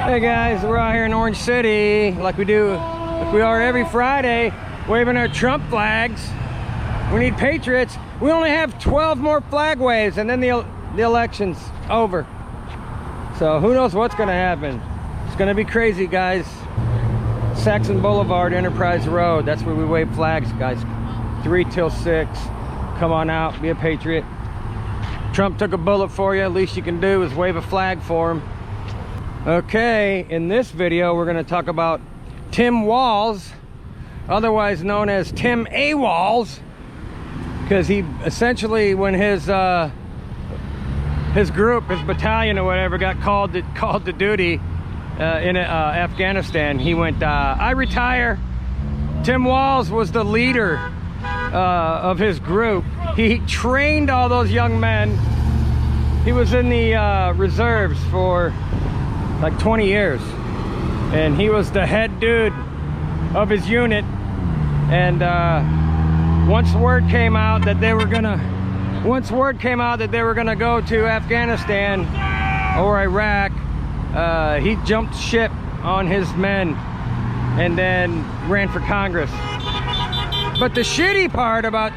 Hey guys, we're out here in Orange City like we are every Friday, waving our Trump flags. We need patriots. We only have 12 more flag waves and then the election's over. So who knows what's gonna happen. It's gonna be crazy, guys. Saxon Boulevard, Enterprise Road, that's where we wave flags, guys. 3 till 6. Come on out, be a patriot. Trump took a bullet for you. Least you can do is wave a flag for him. Okay, in this video we're going to talk about Tim Walz, otherwise known as Tim A. Walz, because he essentially, when his group, his battalion or whatever, got called to duty in Afghanistan, he went, I retire. Tim Walz was the leader of his group. He trained all those young men. He was in the reserves for like 20 years, and he was the head dude of his unit. And once word came out that they were gonna go to Afghanistan or Iraq, he jumped ship on his men and then ran for Congress. But the shitty part about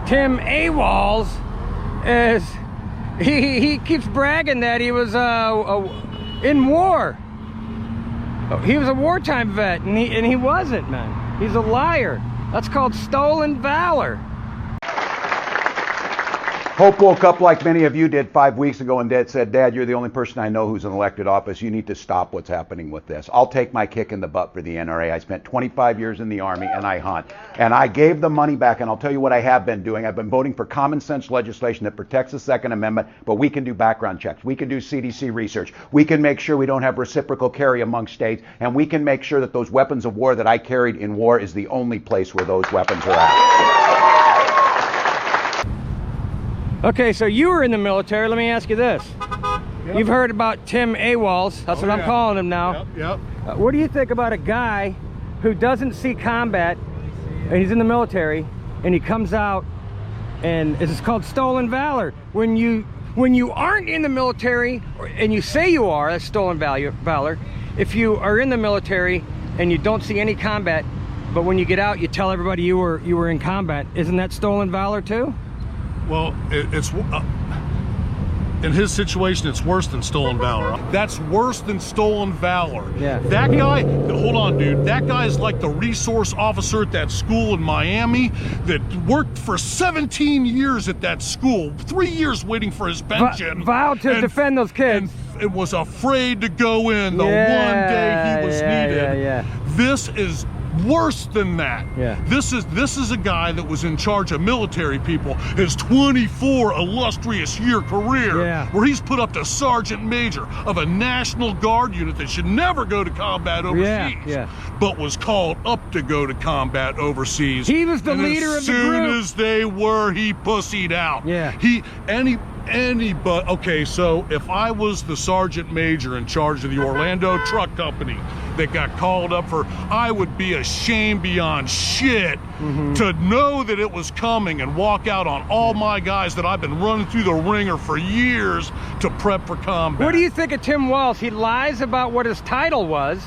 Tim A. Walz is he keeps bragging that he was in war. He was a wartime vet, and he wasn't, man. He's a liar. That's called stolen valor. Hope woke up like many of you did 5 weeks ago and said, Dad, you're the only person I know who's in elected office. You need to stop what's happening with this. I'll take my kick in the butt for the NRA. I spent 25 years in the Army, and I hunt. And I gave the money back, and I'll tell you what I have been doing. I've been voting for common sense legislation that protects the Second Amendment, but we can do background checks. We can do CDC research. We can make sure we don't have reciprocal carry among states, and we can make sure that those weapons of war that I carried in war is the only place where those weapons are at. Okay, so you were in the military. Let me ask you this. Yep. You've heard about Tim A. Walz. That's what I'm calling him now. Yep. What do you think about a guy who doesn't see combat, and he's in the military, and he comes out, and it's called stolen valor? When you aren't in the military, and you say you are, that's stolen valor. If you are in the military and you don't see any combat, but when you get out, you tell everybody you were in combat, isn't that stolen valor too? Well, it's in his situation, it's worse than stolen valor. That's worse than stolen valor. Yeah. That guy, hold on, dude. That guy is like the resource officer at that school in Miami that worked for 17 years at that school, 3 years waiting for his pension. Vowed to defend those kids. And was afraid to go in the one day he was needed. Yeah. This is worse than that. Yeah. This is a guy that was in charge of military people, his 24 illustrious year career, where he's put up to sergeant major of a National Guard unit that should never go to combat overseas, but was called up to go to combat overseas. He was the leader of the group. As soon as they were, he pussied out. Yeah. Anybody, okay, so if I was the sergeant major in charge of the Orlando truck company that got called up for, I would be ashamed beyond shit to know that it was coming and walk out on all my guys that I've been running through the ringer for years to prep for combat. What do you think of Tim Walz? He lies about what his title was,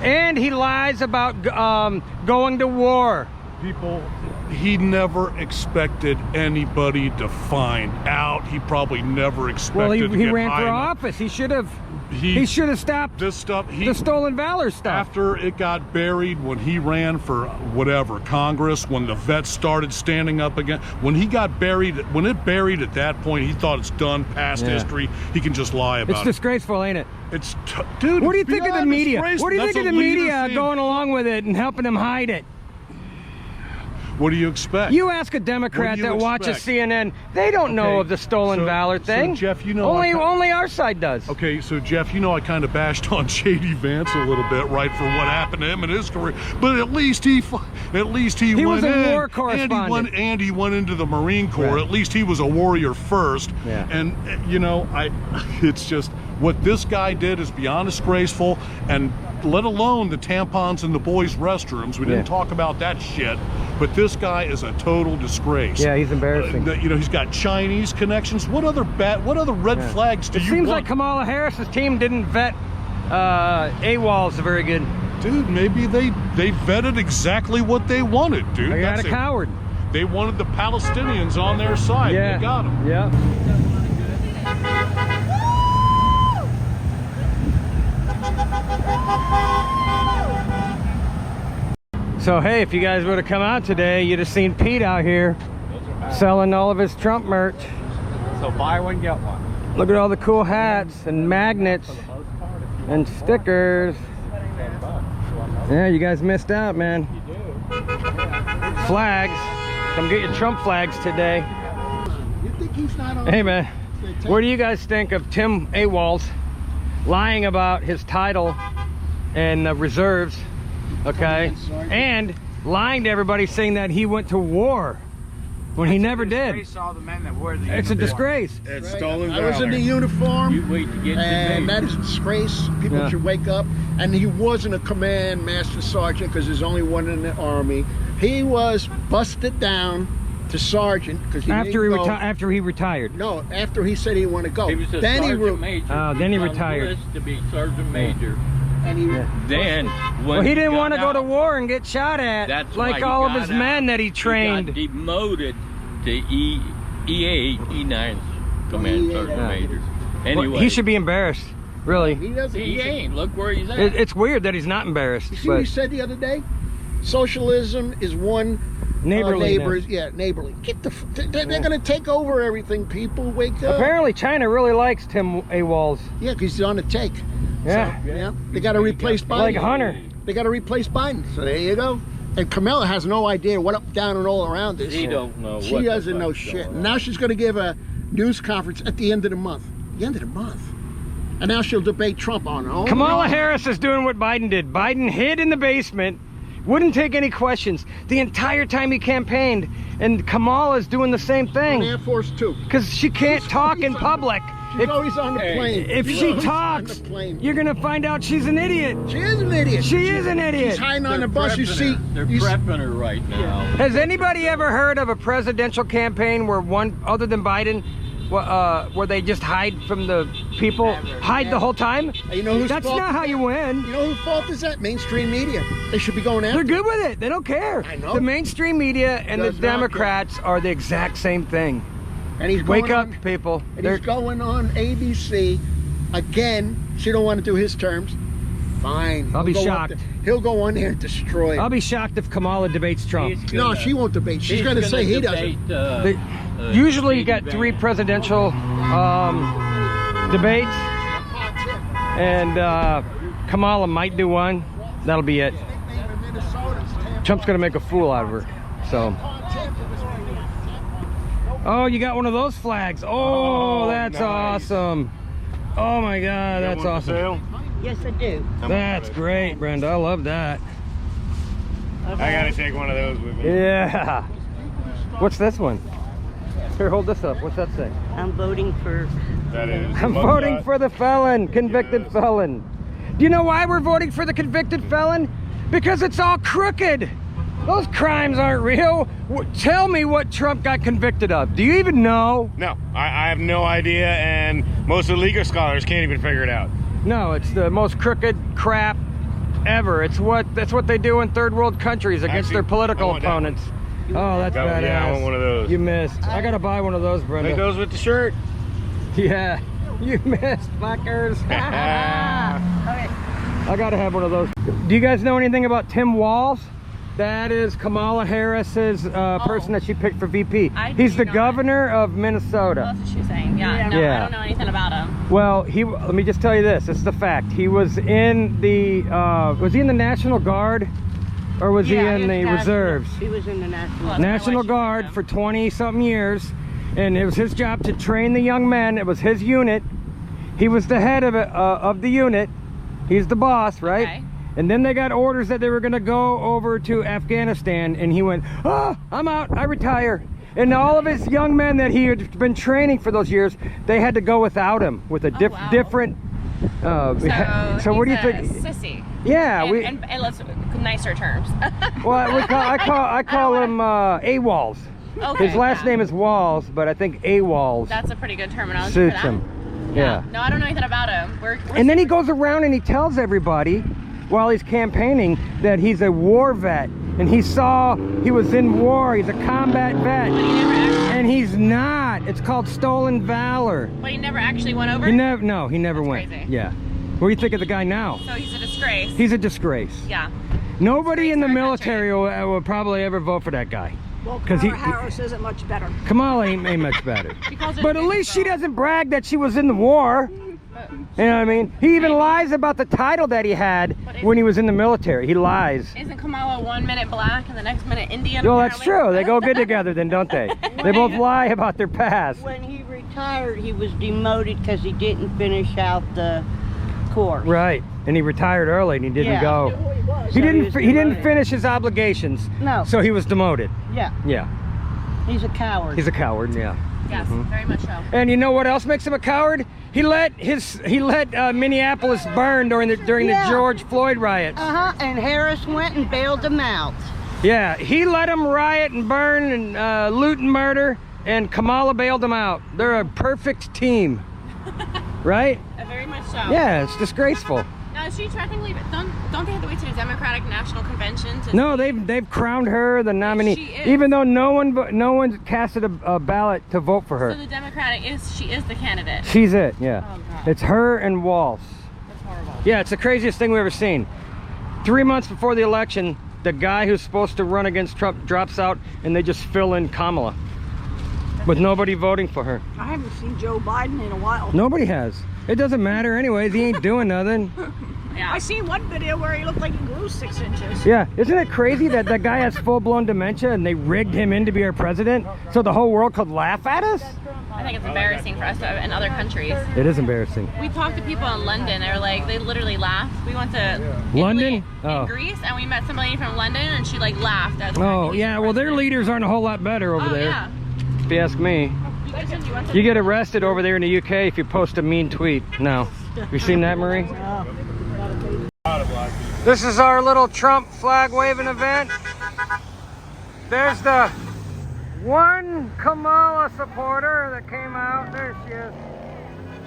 and he lies about going to war. People, he never expected anybody to find out. He probably never expected. Well, he to ran for office. He should have stopped this stuff. The stolen valor stuff. After it got buried, when he ran for whatever Congress, when the vets started standing up again, when it buried at that point, he thought it's done, past history. He can just lie about it. It's disgraceful, ain't it? Dude. What do you think of the media? What do you think of the media thing. going along with it and helping him hide it? What do you expect? You ask a Democrat that watches CNN, they don't know of the stolen valor thing. So Jeff, you know, only our side does. Okay, so Jeff, you know, I kind of bashed on J.D. Vance a little bit, right, for what happened to him in his career. But at least he was a war correspondent, and he went into the Marine Corps. Right. At least he was a warrior first. Yeah. And you know, it's just what this guy did is beyond disgraceful, and let alone the tampons in the boys' restrooms. We didn't talk about that shit. But this guy is a total disgrace. Yeah, he's embarrassing. You know, he's got Chinese connections. What other red flags do you want? It seems like Kamala Harris's team didn't vet AWOL is very good. Dude, maybe they vetted exactly what they wanted, dude. I got That's a coward. They wanted the Palestinians on their side. Yeah. They got them. Yeah. So hey, if you guys would have come out today, you'd have seen Pete out here selling all of his Trump merch. So buy one, get one. Look at all the cool hats and magnets and stickers. Yeah, you guys missed out, man. Flags. Come get your Trump flags today. You think he's not on? Hey, man. What do you guys think of Tim Walz lying about his title and reserves? Okay, and lying to everybody, saying that he went to war when he never did. All the men that wore the It's a disgrace. It's stolen I was in the uniform, You wait to get and that is a disgrace. People should wake up. And he wasn't a command master sergeant because there's only one in the army. He was busted down to sergeant because he after he retired. No, after he said he didn't want to go. He was a then sergeant major. Oh, then he was on the retired. list to be sergeant major. And he Then, when Well, he didn't got want to go to out, war and get shot at, That's like why he all of got his out. men that he He trained. got demoted to E8, E9 command sergeant major. Anyway, Well, he should be embarrassed, really. he doesn't. He ain't. Look where he's at. It's weird that he's not embarrassed. You see what But he said the other day? Socialism is one neighborly. neighbors. Yeah, neighborly. Get the. They're going to take over everything. People wake up. Apparently, China really likes Tim Walz. Yeah, because he's on the take. Yeah, So, yeah. They got to replace Biden. like Hunter. They got to replace Biden. So there you go. And Kamala has no idea what up, down, and all around this. He don't know. She what the doesn't know fuck's shit. going on. Now she's going to give a news conference at the end of the month. The end of the month. And now she'll debate Trump on it. Oh, Kamala no. Harris is doing what Biden did. Biden hid in the basement, wouldn't take any questions the entire time he campaigned, and Kamala is doing the same On thing Air Force Two. because she can't talk in public. She's always on the plane. If She's she always talks, on the plane. you're gonna find out she's an idiot. She is an idiot. She is an idiot. She's hiding on They're the bus. You prepping see, her. They're you see- prepping her right now. Has anybody ever heard of a presidential campaign where one, other than Biden, where they just hide from the people, hide the whole time? You know whose That's fault not is how that? you win. You know whose fault is that? Mainstream media. They should be going after. They're good with it. They don't care. I know. The mainstream media and the Does not care. Democrats are the exact same thing. And he's Wake going up, on, people. And They're- he's going on ABC again. She don't want to do his terms. Fine. I'll be He'll go up shocked. there. He'll go on there and destroy it. I'll be shocked if Kamala debates Trump. He's No, gonna- she won't debate. She's he's going to say he debate, doesn't. Usually you got 3 presidential debates, and Kamala might do one. That'll be it. Trump's gonna make a fool out of her. So, oh, you got one of those flags. Oh, that's awesome. Oh my God, that's awesome. Yes, I do. That's great, Brenda. I love that. I gotta take one of those with me. Yeah. What's this one? Here, hold this up. What's that say? I'm voting for. That is. I'm voting for the felon, convicted felon. Do you know why we're voting for the convicted felon? Because it's all crooked. Those crimes aren't real. Tell me what Trump got convicted of. Do you even know? No, I have no idea, and most of the legal scholars can't even figure it out. No, it's the most crooked crap ever. That's what they do in third world countries against Actually, their political I want that one. opponents. Oh, that's badass. Yeah, I want one of those. You missed. I gotta buy one of those, Brenda. Make those with the shirt. Yeah, you missed, fuckers. I gotta have one of those. Do you guys know anything about Tim Walz? That is Kamala Harris's person that she picked for VP. He's the governor of Minnesota. That's what she's saying. Yeah, no, Yeah. I don't know anything about him. Well, let me just tell you this. This is the fact. He was in the National Guard, or was he in the reserves? He was in the National. National Guard for 20-something years, and it was his job to train the young men. It was his unit. He was the head of the unit. He's the boss, right? Okay. And then they got orders that they were going to go over to Afghanistan, and he went, "Oh, I'm out. I retire." And all of his young men that he had been training for those years, they had to go without him with a wow. different. So what do you think? Sissy. Yeah, And let's nicer terms. Well, I call him AWOLs. Okay, His last yeah. name is Walz, but I think AWOLs That's a pretty good terminology suits for that. him. Yeah. No, I don't know anything about him. And then he goes around and he tells everybody while he's campaigning that he's a war vet. And he was in war. He's a combat vet. And he's not. It's called stolen valor. But he never actually went over? He never went. Crazy. Yeah. What do you think of the guy now? So he's a disgrace. He's a disgrace. Yeah. Nobody in the our military will probably ever vote for that guy. Well, Kamala Harris isn't much better. Kamala ain't much better. Because But at least she doesn't brag that she was in the war. You know what I mean? He even lies about the title that he had when he was in the military. He lies. Isn't Kamala 1 minute black and the next minute Indian? Well, that's true. They go good together then, don't they? They both lie about their past. When he retired, he was demoted because he didn't finish out the course. Right. And he retired early and he didn't go. He didn't finish his obligations. No. So he was demoted. Yeah. Yeah. He's a coward. He's a coward, yeah. Yes, very much so. And you know what else makes him a coward? He let Minneapolis burn during the George Floyd riots. And Harris went and bailed him out. Yeah, he let them riot and burn and loot and murder, and Kamala bailed them out. They're a perfect team, right? Very much so. Yeah, it's disgraceful. Now, is she technically? Don't they have to wait to the Democratic National Convention? No, they've crowned her the nominee, She is. even though no one casted a ballot to vote for her. So the Democratic she is the candidate. She's it, yeah. Oh, God. It's her and Walz. That's horrible. Yeah, it's the craziest thing we've ever seen. 3 months before the election, the guy who's supposed to run against Trump drops out, and they just fill in Kamala with nobody voting for her. I haven't seen Joe Biden in a while. Nobody has. It doesn't matter anyways. He ain't doing nothing. Yeah. I seen one video where he looked like he grew 6 inches. Yeah, isn't it crazy that that guy has full-blown dementia and they rigged him in to be our president so the whole world could laugh at us? I think it's embarrassing for us in other countries. It is embarrassing. We talked to people in London. They literally laughed. We went to London? Italy, in Greece, and we met somebody from London, and she laughed at the Oh, yeah, well, their leaders aren't a whole lot better over there, Yeah. if you ask me. You get arrested over there in the UK if you post a mean tweet. No. Have you seen that, Marie? This is our little Trump flag waving event. There's the one Kamala supporter that came out. There she is.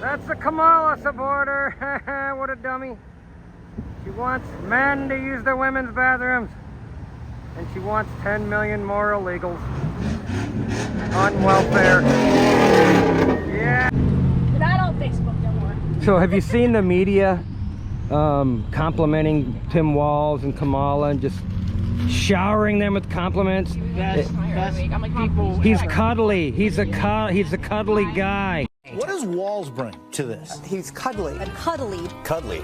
That's the Kamala supporter. What a dummy. She wants men to use their women's bathrooms. And she wants 10 million more illegals on welfare. Yeah. Not on Facebook no more. So have you seen the media complimenting Tim Walz and Kamala and just showering them with compliments? I'm like, people. He's cuddly. He's a cuddly guy. What does Walz bring to this? He's cuddly. Cuddly. Cuddly?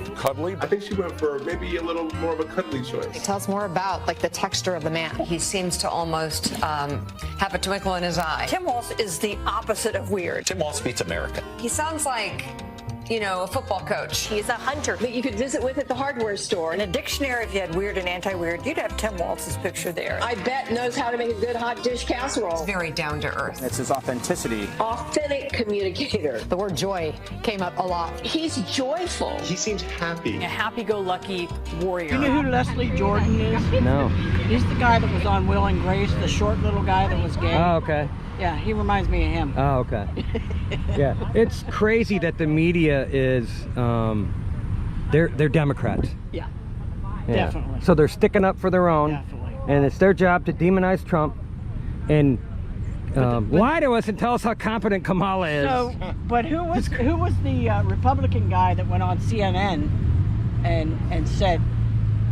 I think she went for maybe a little more of a cuddly choice. It tells more about the texture of the man. He seems to almost have a twinkle in his eye. Tim Walz is the opposite of weird. Tim Walz speaks American. He sounds like, a football coach. He's a hunter that you could visit with at the hardware store. In a dictionary, if you had weird and anti-weird, you'd have Tim Walz's picture there. I bet knows how to make a good hot dish casserole. He's very down to earth. It's his authenticity. Authentic communicator. The word joy came up a lot. He's joyful. He seems happy. A happy-go-lucky warrior. You know who Leslie Jordan is? No. He's the guy that was on Will and Grace, the short little guy that was gay. Oh, okay. Yeah, he reminds me of him. Oh, okay. Yeah, it's crazy that the media is, they're Democrats. Yeah, Yeah. definitely. So they're sticking up for their own, Definitely. and it's their job to demonize Trump and lie to us and tell us how competent Kamala is. So, but who was the Republican guy that went on CNN and said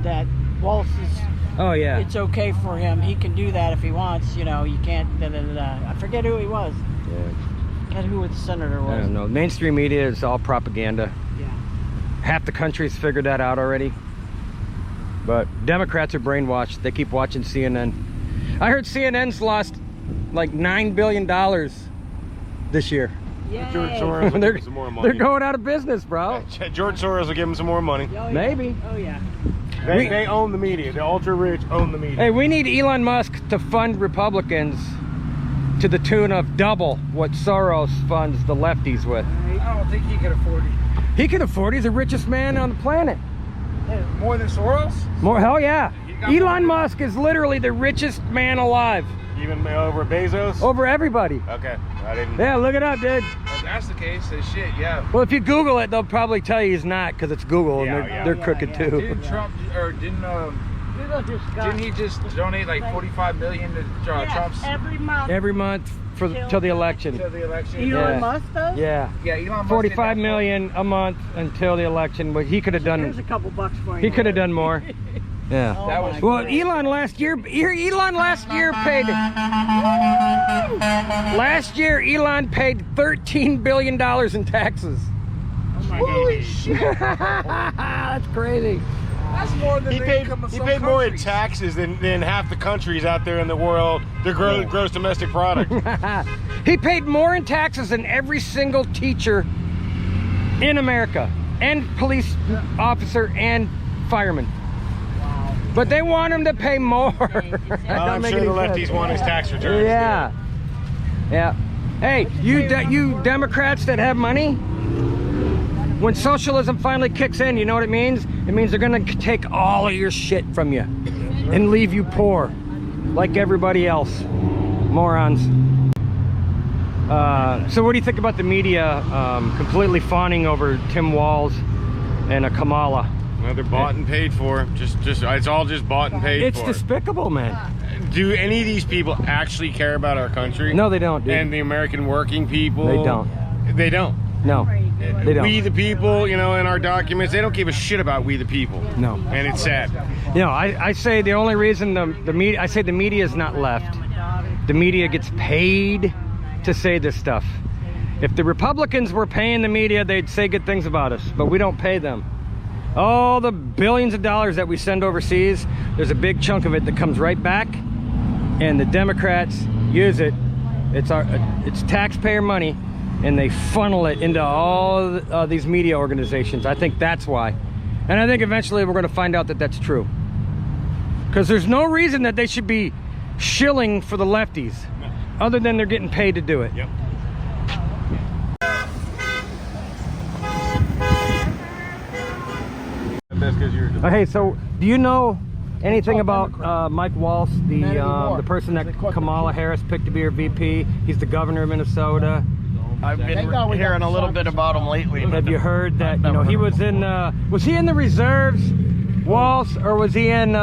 that Walz is? Oh yeah. It's okay for him. He can do that if he wants. You can't. I forget who he was. Yeah. Forget who the senator was. I don't know. Mainstream media is all propaganda. Yeah. Half the country's figured that out already. But Democrats are brainwashed. They keep watching CNN. I heard CNN's lost like $9 billion this year. Yay. George Soros will give him some more money. They're going out of business, bro. George Soros will give him some more money. Oh, yeah. Maybe. Oh yeah. They own the media. The ultra rich own the media. Hey, we need Elon Musk to fund Republicans to the tune of double what Soros funds the lefties with. I don't think he could afford it. He can afford it. He's the richest man on the planet. More than Soros? More, hell yeah. Elon Musk is literally the richest man alive. Even over Bezos? Over everybody. Okay. I didn't. Yeah, look it up, dude. that's the case, then shit, yeah. Well, if you Google it, they'll probably tell you he's not, because it's Google, and they're crooked too. Didn't Trump, or didn't he just donate like 45 million to Trump's? Every month till the election. Till the election. Elon Musk does? Yeah. Yeah, Elon Musk. 45 million a month until the election, but he could have done. Here's a couple bucks for you. He could have done more. Yeah. That was Well, Elon last year paid. Last year, Elon paid $13 billion in taxes. Oh my Holy God. shit. That's crazy. That's more than He paid more in taxes than half the countries out there in the world. Their gross domestic product. He paid more in taxes than every single teacher in America, and police officer and fireman. But they want him to pay more. I'm sure the lefties want his tax returns. Yeah. Yeah. Hey, you Democrats that have money, when socialism finally kicks in, you know what it means? It means they're gonna take all of your shit from you and leave you poor, like everybody else. Morons. So what do you think about the media completely fawning over Tim Walz and Kamala? Well, they're bought and paid for. Just it's all just bought and paid for. It's despicable, man. Do any of these people actually care about our country? No, they don't, dude. And the American working people? They don't. They don't. No, they don't. We the people, you know, in our documents, they don't give a shit about we the people. No. And it's sad. You know, I say the only reason the media, I say the media is not left. The media gets paid to say this stuff. If the Republicans were paying the media, they'd say good things about us, but we don't pay them. All the billions of dollars that we send overseas, there's a big chunk of it that comes right back, and the Democrats use it. It's taxpayer money, and they funnel it into all these media organizations. I think that's why. And I think eventually we're going to find out that that's true. Because there's no reason that they should be shilling for the lefties, other than they're getting paid to do it. Yep. Hey, so do you know anything about Mike Walz, the person that Kamala Harris picked to be her VP? He's the governor of Minnesota. I've been hearing a little bit about him lately. Have you heard that, you know, he was in, was he in the reserves, Walz, or was he in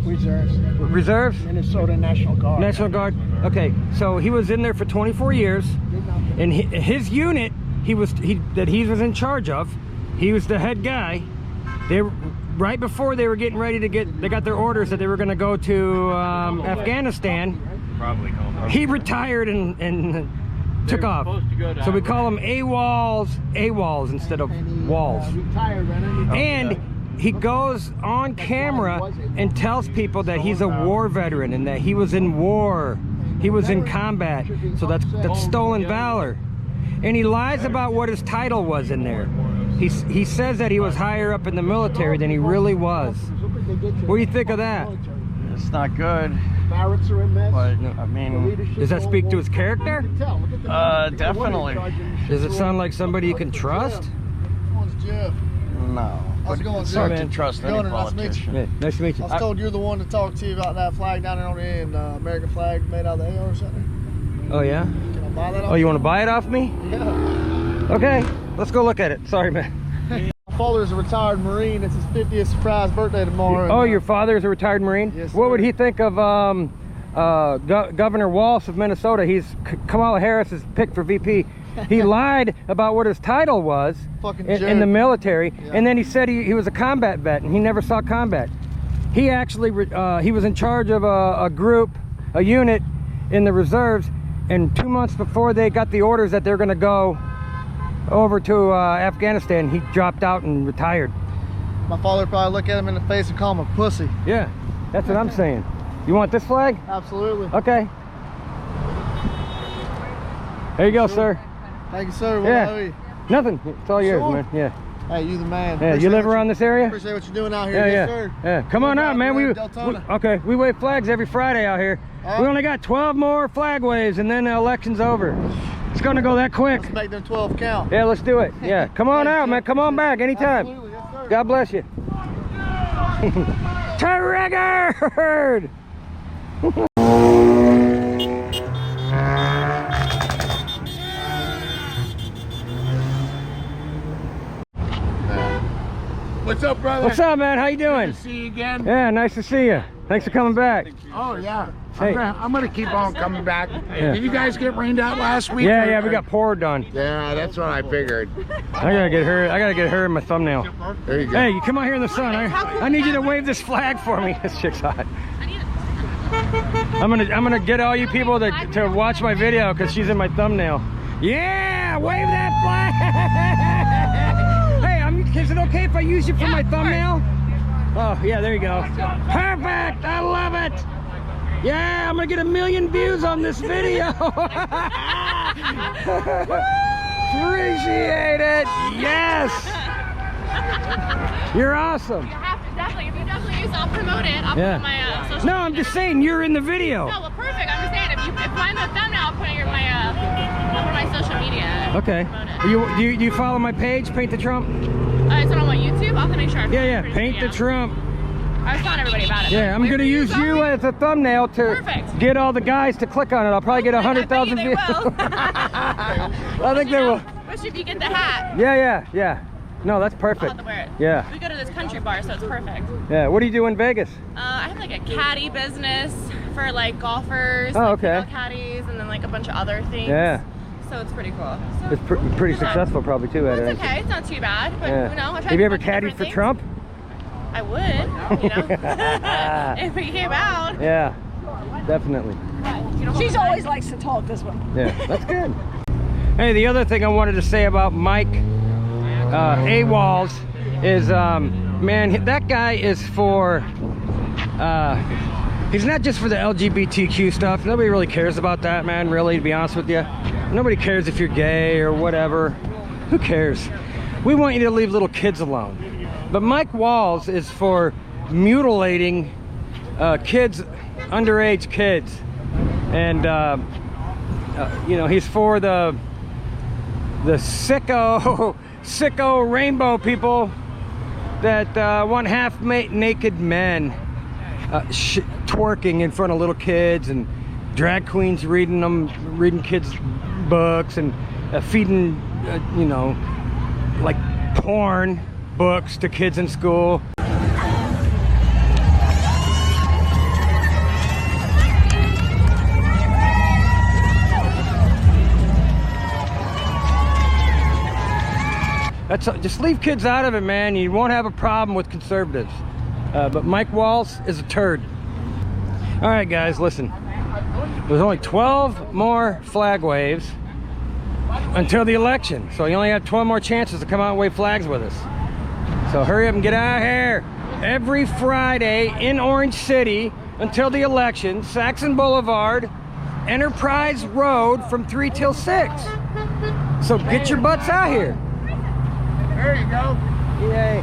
reserves? Minnesota National Guard. National Guard. Okay, so he was in there for 24 years, and his unit, that he was in charge of, he was the head guy. Right before they were getting ready to they got their orders that they were going to go to Afghanistan. He retired and took off. So we call him AWOLs instead of Walz. And he goes on camera and tells people that he's a war veteran and that he was in war. He was in combat. So that's stolen valor. And he lies about what his title was in there. He says that he was higher up in the military than he really was. What do you think of that? It's not good. But, I mean, does that speak to his character? Definitely. Does it sound like somebody you can trust? No. How's it going, It's sir? hard to trust any politician. Yeah, nice to meet you. I was told you're the one to talk to about that flag down there on the end, American flag made out of the AR or something. Oh, yeah? Can I buy that off Oh, you want to buy it off me? Yeah. Okay, let's go look at it. Sorry, man. My father's a retired Marine. It's his 50th surprise birthday tomorrow. Oh, your father is a retired Marine? Yes, sir. What would he think of Governor Walz of Minnesota? Kamala Harris is picked for VP. He lied about what his title was in the military, and then he said he was a combat vet, and he never saw combat. He actually, he was in charge of a unit in the reserves, and 2 months before they got the orders that they're going to go over to Afghanistan, he dropped out and retired. My father would probably look at him in the face and call him a pussy. Yeah, that's what I'm saying. You want this flag? Absolutely. Okay. There you go, sir. Thank you, sir. What do I owe you? Nothing. It's all yours, man. Yeah. Hey, you the man. Yeah, you live around this area? Appreciate what you're doing out here. Yeah, Yes, yeah. sir. Yeah. Come on out, man. We wave flags every Friday out here. We only got 12 more flag waves, and then the election's over. It's gonna go that quick. Let's make them 12 count. Yeah, let's do it. Yeah, come on out, man. Come on back anytime. Absolutely. Yes, sir. God bless you. Triggered! What's up, brother? What's up, man? How you doing? Good to see you again. Yeah, nice to see you. Thanks for coming back. Oh, yeah. Hey. I'm gonna keep on coming back. Yeah. Did you guys get rained out last week? Yeah, we got poured on. Yeah, that's what I figured. I gotta get her in my thumbnail. There you go. Hey, you come out here in the sun. I need you to wave this flag for me. This chick's hot. I'm gonna get all you people to watch my video because she's in my thumbnail. Yeah, wave that flag. Hey, is it okay if I use you for my thumbnail? Oh yeah, there you go. Perfect. I love it. Yeah, I'm gonna get 1 million views on this video. Appreciate it. Yes. You're awesome. You have to definitely, if you definitely use it, I'll promote it. I'll put my social No, I'm just saying you're in the video. No, well, perfect. I'm just saying if I'm the thumbnail, I'll put it on my social media. Okay. Do you follow my page, Paint the Trump? Is it on my YouTube? I'll have to make sure. Yeah, Paint the Trump. I was telling everybody about it. Yeah, I'm gonna use you as a thumbnail to get all the guys to click on it. I'll probably get 100,000 views. I think they will. Especially if you get the hat. Yeah. No, that's perfect. I'll have to wear it. Yeah. We go to this country bar, so it's perfect. Yeah. What do you do in Vegas? I have like a caddy business for like golfers. Oh, like okay. female caddies, and then like a bunch of other things. Yeah. So it's pretty cool. So, It's pretty successful, probably too. Well, it's okay. It's not too bad. But you know, I try have you to ever do caddied for Trump? I would, you know, if he came out. Yeah, definitely. She's always likes to talk this way. Yeah, that's good. Hey, the other thing I wanted to say about Mike Walz is, man, that guy is for, he's not just for the LGBTQ stuff. Nobody really cares about that, man, really, to be honest with you. Nobody cares if you're gay or whatever. Who cares? We want you to leave little kids alone. But Mike Walz is for mutilating kids, underage kids. And, you know, he's for the sicko rainbow people that want half-naked men twerking in front of little kids, and drag queens reading kids books, and feeding, you know, like porn books to kids in school. Just leave kids out of it, man. You won't have a problem with conservatives. But Mike Walz is a turd. All right, guys, listen. There's only 12 more flag waves until the election. So you only have 12 more chances to come out and wave flags with us. So hurry up and get out of here. Every Friday in Orange City until the election, Saxon Boulevard, Enterprise Road from 3 till 6. So get your butts out here. There you go. Yay.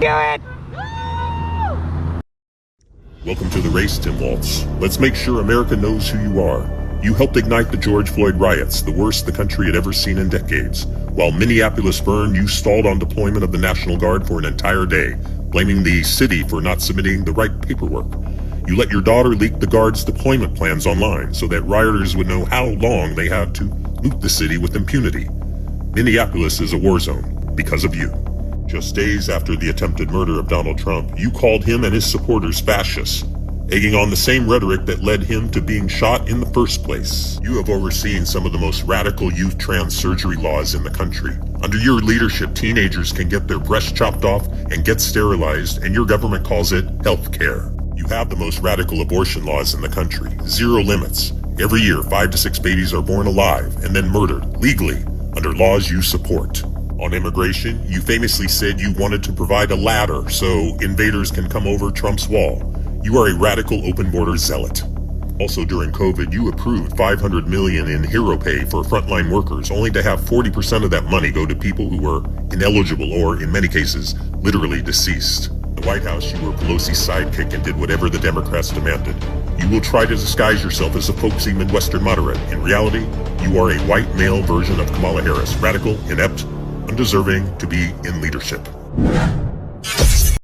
Do it! Welcome to The Race, Tim Walz. Let's make sure America knows who you are. You helped ignite the George Floyd riots, the worst the country had ever seen in decades. While Minneapolis burned, you stalled on deployment of the National Guard for an entire day, blaming the city for not submitting the right paperwork. You let your daughter leak the Guard's deployment plans online so that rioters would know how long they had to loot the city with impunity. Minneapolis is a war zone because of you. Just days after the attempted murder of Donald Trump, you called him and his supporters fascists, egging on the same rhetoric that led him to being shot in the first place. You have overseen some of the most radical youth trans surgery laws in the country. Under your leadership, teenagers can get their breasts chopped off and get sterilized, and your government calls it health care. You have the most radical abortion laws in the country. 0 limits. Every year, 5 to 6 babies are born alive and then murdered, legally, under laws you support. On immigration, you famously said you wanted to provide a ladder so invaders can come over Trump's wall. You are a radical open border zealot. Also during COVID, you approved $500 million in hero pay for frontline workers, only to have 40% of that money go to people who were ineligible or, in many cases, literally deceased. In the White House, you were Pelosi's sidekick and did whatever the Democrats demanded. You will try to disguise yourself as a folksy Midwestern moderate. In reality, you are a white male version of Kamala Harris, radical, inept, undeserving to be in leadership.